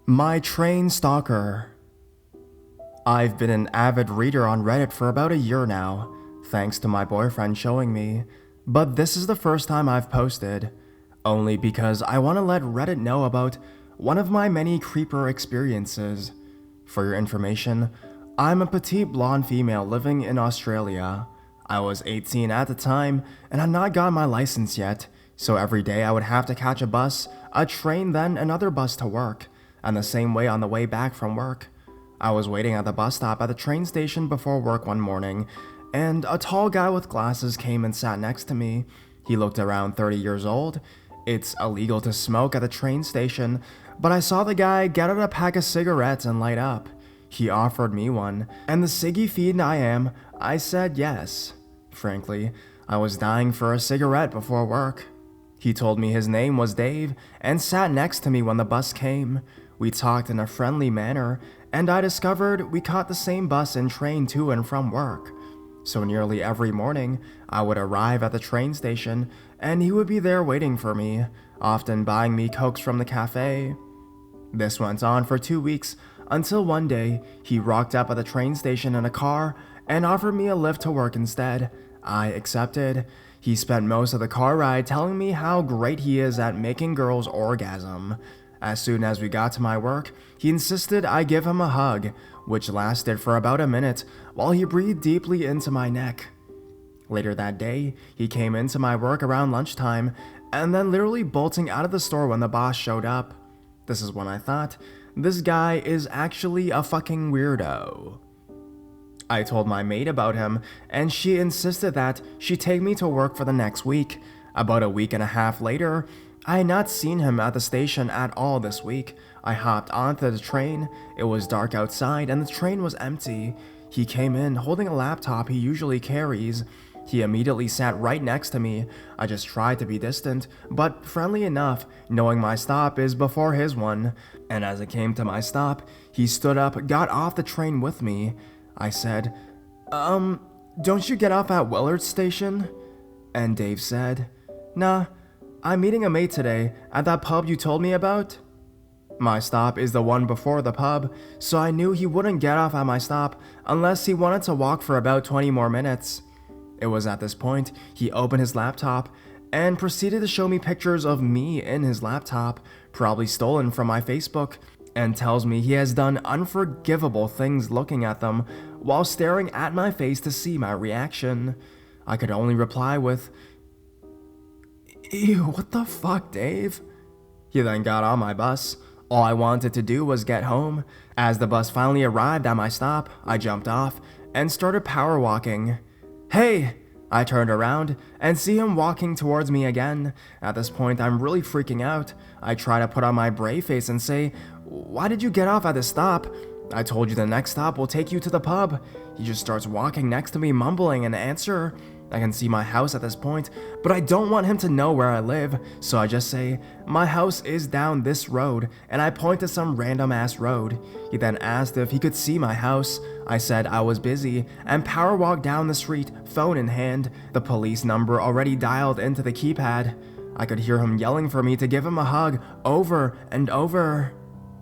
My train stalker. I've been an avid reader on Reddit for about a year now, thanks to my boyfriend showing me, but this is the first time I've posted, only because I want to let Reddit know about one of my many creeper experiences. For your information, I'm a petite blonde female living in Australia. I was 18 at the time and had not gotten my license yet, so every day I would have to catch a bus, a train, then another bus to work, and the same way on the way back from work. I was waiting at the bus stop at the train station before work one morning, and a tall guy with glasses came and sat next to me. He looked around 30 years old. It's illegal to smoke at the train station, but I saw the guy get out a pack of cigarettes and light up. He offered me one, and the ciggy fiend I am, I said yes. Frankly, I was dying for a cigarette before work. He told me his name was Dave and sat next to me when the bus came. We talked in a friendly manner, and I discovered we caught the same bus and train to and from work. So nearly every morning, I would arrive at the train station, and he would be there waiting for me, often buying me Cokes from the cafe. This went on for 2 weeks, until one day, he rocked up at the train station in a car and offered me a lift to work instead. I accepted. He spent most of the car ride telling me how great he is at making girls orgasm. As soon as we got to my work, he insisted I give him a hug, which lasted for about a minute while he breathed deeply into my neck. Later that day, he came into my work around lunchtime and then literally bolting out of the store when the boss showed up. This is when I thought, this guy is actually a fucking weirdo. I told my maid about him, and she insisted that she take me to work for the next week. About a week and a half later, I had not seen him at the station at all this week. I hopped onto the train. It was dark outside, and the train was empty. He came in holding a laptop he usually carries. He immediately sat right next to me. I just tried to be distant, but friendly enough, knowing my stop is before his one. And as it came to my stop, he stood up, got off the train with me. I said, don't you get off at Willard's station? And Dave said, nah, I'm meeting a mate today at that pub you told me about. My stop is the one before the pub, so I knew he wouldn't get off at my stop unless he wanted to walk for about 20 more minutes. It was at this point he opened his laptop and proceeded to show me pictures of me in his laptop, probably stolen from my Facebook, and tells me he has done unforgivable things looking at them while staring at my face to see my reaction. I could only reply with, "Ew, what the fuck, Dave?" He then got on my bus. All I wanted to do was get home. As the bus finally arrived at my stop, I jumped off and started power walking. "Hey!" I turned around and see him walking towards me again. At this point, I'm really freaking out. I try to put on my brave face and say, "Why did you get off at this stop? I told you the next stop will take you to the pub." He just starts walking next to me, mumbling an answer. I can see my house at this point, but I don't want him to know where I live, so I just say, "My house is down this road," and I point to some random ass road. He then asked if he could see my house. I said I was busy, and power walked down the street, phone in hand, the police number already dialed into the keypad. I could hear him yelling for me to give him a hug, over and over.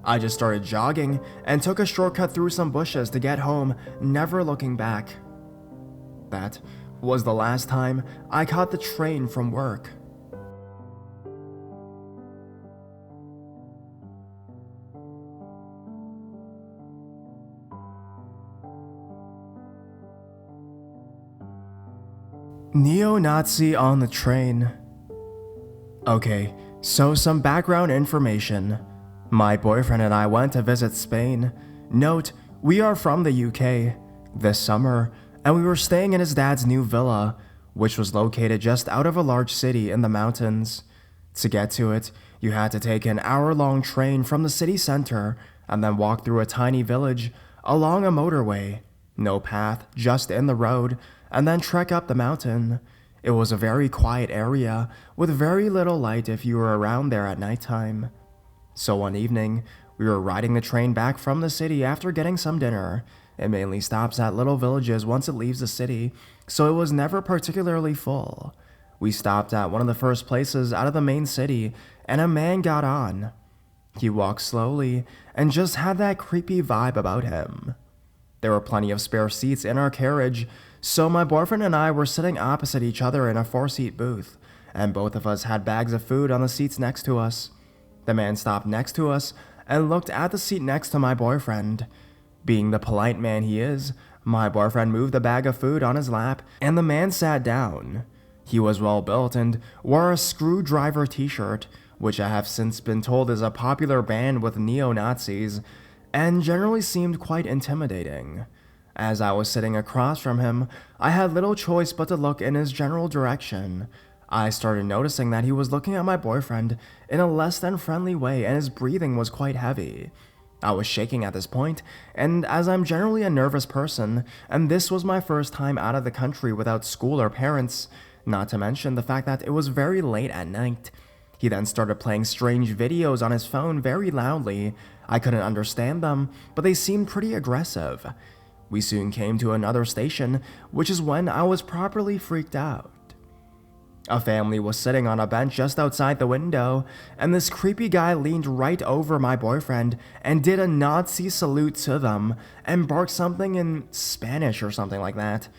I just started jogging, and took a shortcut through some bushes to get home, never looking back. That was the last time I caught the train from work. NeoNazi on the train. Okay, so some background information. My boyfriend and I went to visit Spain. Note, we are from the UK. This summer, and we were staying in his dad's new villa, which was located just out of a large city in the mountains. To get to it, you had to take an hour-long train from the city center and then walk through a tiny village along a motorway. No path, just in the road, and then trek up the mountain. It was a very quiet area with very little light if you were around there at nighttime. So one evening, we were riding the train back from the city after getting some dinner. It mainly stops at little villages once it leaves the city, so it was never particularly full. We stopped at one of the first places out of the main city, and a man got on. He walked slowly and just had that creepy vibe about him. There were plenty of spare seats in our carriage, so my boyfriend and I were sitting opposite each other in a 4-seat booth, and both of us had bags of food on the seats next to us. The man stopped next to us and looked at the seat next to my boyfriend. Being the polite man he is, my boyfriend moved the bag of food on his lap, and the man sat down. He was well built and wore a Screwdriver t-shirt, which I have since been told is a popular band with neo-Nazis, and generally seemed quite intimidating. As I was sitting across from him, I had little choice but to look in his general direction. I started noticing that he was looking at my boyfriend in a less than friendly way, and his breathing was quite heavy. I was shaking at this point, and as I'm generally a nervous person, and this was my first time out of the country without school or parents, not to mention the fact that it was very late at night. He then started playing strange videos on his phone very loudly. I couldn't understand them, but they seemed pretty aggressive. We soon came to another station, which is when I was properly freaked out. A family was sitting on a bench just outside the window, and this creepy guy leaned right over my boyfriend and did a Nazi salute to them and barked something in Spanish or something like that.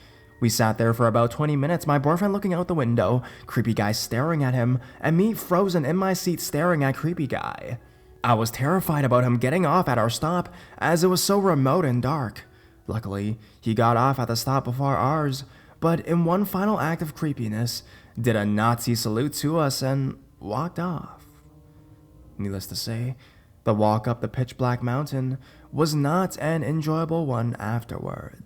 We sat there for about 20 minutes, my boyfriend looking out the window, creepy guy staring at him, and me frozen in my seat staring at creepy guy. I was terrified about him getting off at our stop, as it was so remote and dark. Luckily, he got off at the stop before ours, but in one final act of creepiness, did a Nazi salute to us and walked off. Needless to say, the walk up the pitch-black mountain was not an enjoyable one afterwards.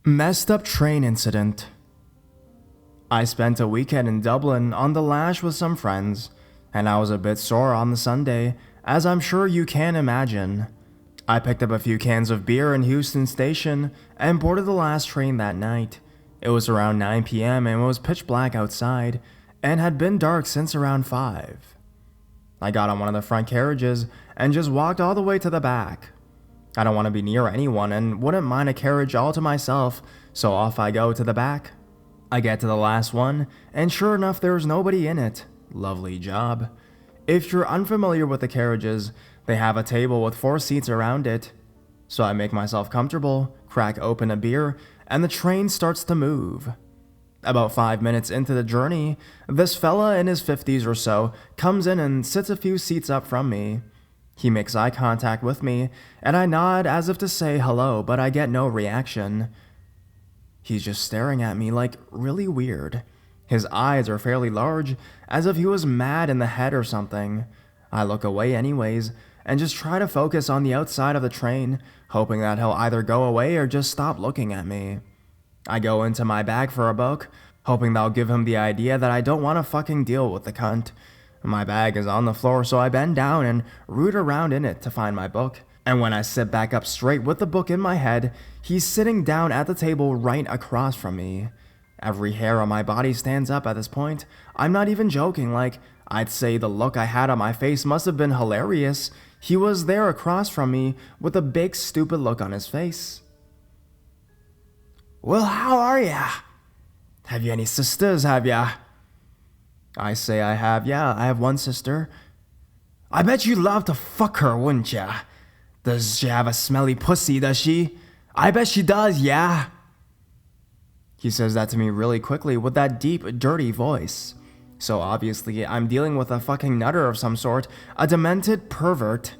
Messed up train incident. I spent a weekend in Dublin on the lash with some friends, and I was a bit sore on the Sunday, as I'm sure you can imagine. I picked up a few cans of beer in Houston Station and boarded the last train that night. It was around 9 p.m. and it was pitch black outside, and had been dark since around 5. I got on one of the front carriages and just walked all the way to the back. I don't want to be near anyone and wouldn't mind a carriage all to myself, so off I go to the back. I get to the last one, and sure enough there's nobody in it. Lovely job. If you're unfamiliar with the carriages, they have a table with 4 seats around it. So I make myself comfortable, crack open a beer, and the train starts to move. About 5 minutes into the journey, this fella in his 50s or so comes in and sits a few seats up from me. He makes eye contact with me, and I nod as if to say hello, but I get no reaction. He's just staring at me like really weird. His eyes are fairly large, as if he was mad in the head or something. I look away anyways, and just try to focus on the outside of the train, hoping that he'll either go away or just stop looking at me. I go into my bag for a book, hoping that'll give him the idea that I don't want to fucking deal with the cunt. My bag is on the floor, so I bend down and root around in it to find my book. And when I sit back up straight with the book in my head, he's sitting down at the table right across from me. Every hair on my body stands up at this point. I'm not even joking, like, I'd say the look I had on my face must have been hilarious. He was there across from me with a big stupid look on his face. "Well, how are ya? Have you any sisters, have ya?" I say I have, yeah, I have one sister. "I bet you'd love to fuck her, wouldn't ya? Does she have a smelly pussy, does she? I bet she does, yeah." He says that to me really quickly with that deep, dirty voice. So obviously I'm dealing with a fucking nutter of some sort, a demented pervert.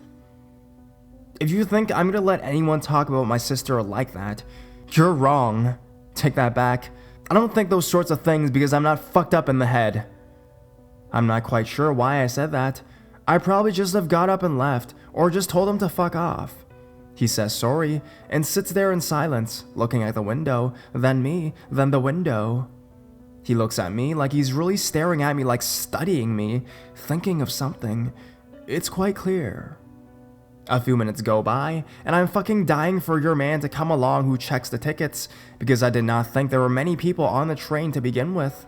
If you think I'm gonna let anyone talk about my sister like that, you're wrong. Take that back. I don't think those sorts of things because I'm not fucked up in the head. I'm not quite sure why I said that. I probably just have got up and left, or just told him to fuck off. He says sorry, and sits there in silence, looking at the window, then me, then the window. He looks at me like he's really staring at me, like studying me, thinking of something. It's quite clear. A few minutes go by, and I'm fucking dying for your man to come along who checks the tickets, because I did not think there were many people on the train to begin with.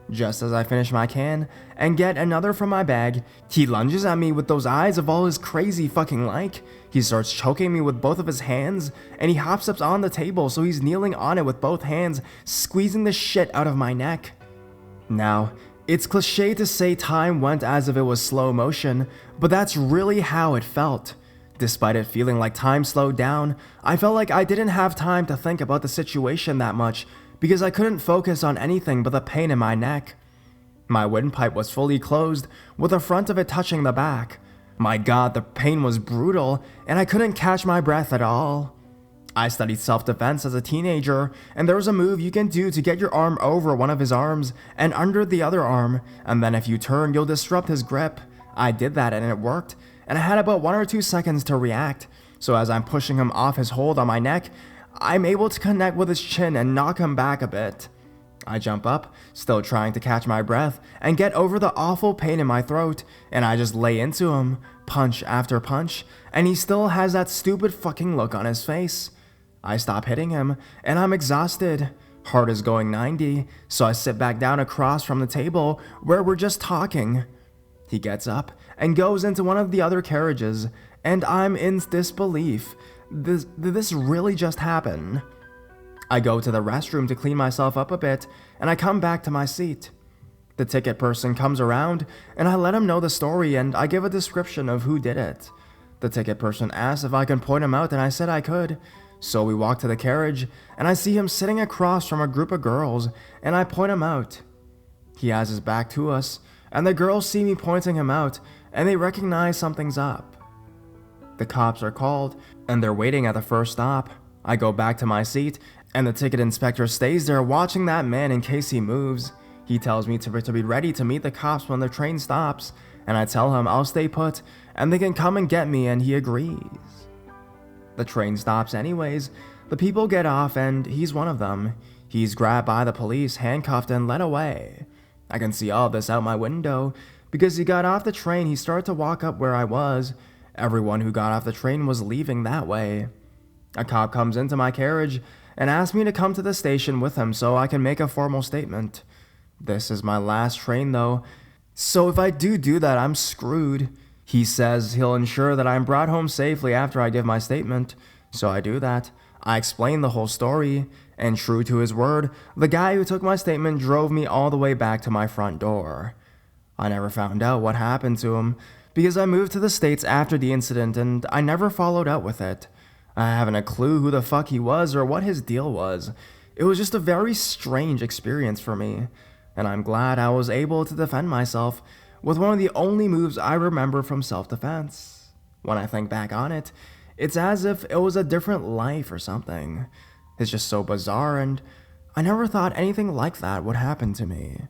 Just as I finish my can and get another from my bag, he lunges at me with those eyes of all his crazy fucking like. He starts choking me with both of his hands, and he hops up on the table, so he's kneeling on it with both hands, squeezing the shit out of my neck. Now, it's cliche to say time went as if it was slow motion, but that's really how it felt. Despite it feeling like time slowed down, I felt like I didn't have time to think about the situation that much, because I couldn't focus on anything but the pain in my neck. My windpipe was fully closed, with the front of it touching the back. My god, the pain was brutal, and I couldn't catch my breath at all. I studied self-defense as a teenager, and there was a move you can do to get your arm over one of his arms and under the other arm, and then if you turn, you'll disrupt his grip. I did that and it worked, and I had about 1 or 2 seconds to react, so as I'm pushing him off his hold on my neck, I'm able to connect with his chin and knock him back a bit. I jump up, still trying to catch my breath, and get over the awful pain in my throat, and I just lay into him, punch after punch, and he still has that stupid fucking look on his face. I stop hitting him, and I'm exhausted. Heart is going 90, so I sit back down across from the table where we're just talking. He gets up and goes into one of the other carriages, and I'm in disbelief. Did this really just happen? I go to the restroom to clean myself up a bit, and I come back to my seat. The ticket person comes around, and I let him know the story, and I give a description of who did it. The ticket person asked if I can point him out, and I said I could. So we walk to the carriage, and I see him sitting across from a group of girls, and I point him out. He has his back to us, and the girls see me pointing him out, and they recognize something's up. The cops are called, and they're waiting at the first stop. I go back to my seat, and the ticket inspector stays there watching that man in case he moves. He tells me to be ready to meet the cops when the train stops, and I tell him I'll stay put, and they can come and get me, and he agrees. The train stops anyways. The people get off, and he's one of them. He's grabbed by the police, handcuffed, and led away. I can see all this out my window. Because he got off the train, he started to walk up where I was. Everyone who got off the train was leaving that way. A cop comes into my carriage and asks me to come to the station with him so I can make a formal statement. This is my last train though, so if I do that, I'm screwed. He says he'll ensure that I'm brought home safely after I give my statement, so I do that. I explain the whole story, and true to his word, the guy who took my statement drove me all the way back to my front door. I never found out what happened to him, because I moved to the States after the incident and I never followed up with it. I haven't a clue who the fuck he was or what his deal was. It was just a very strange experience for me, and I'm glad I was able to defend myself with one of the only moves I remember from self-defense. When I think back on it, it's as if it was a different life or something. It's just so bizarre, and I never thought anything like that would happen to me.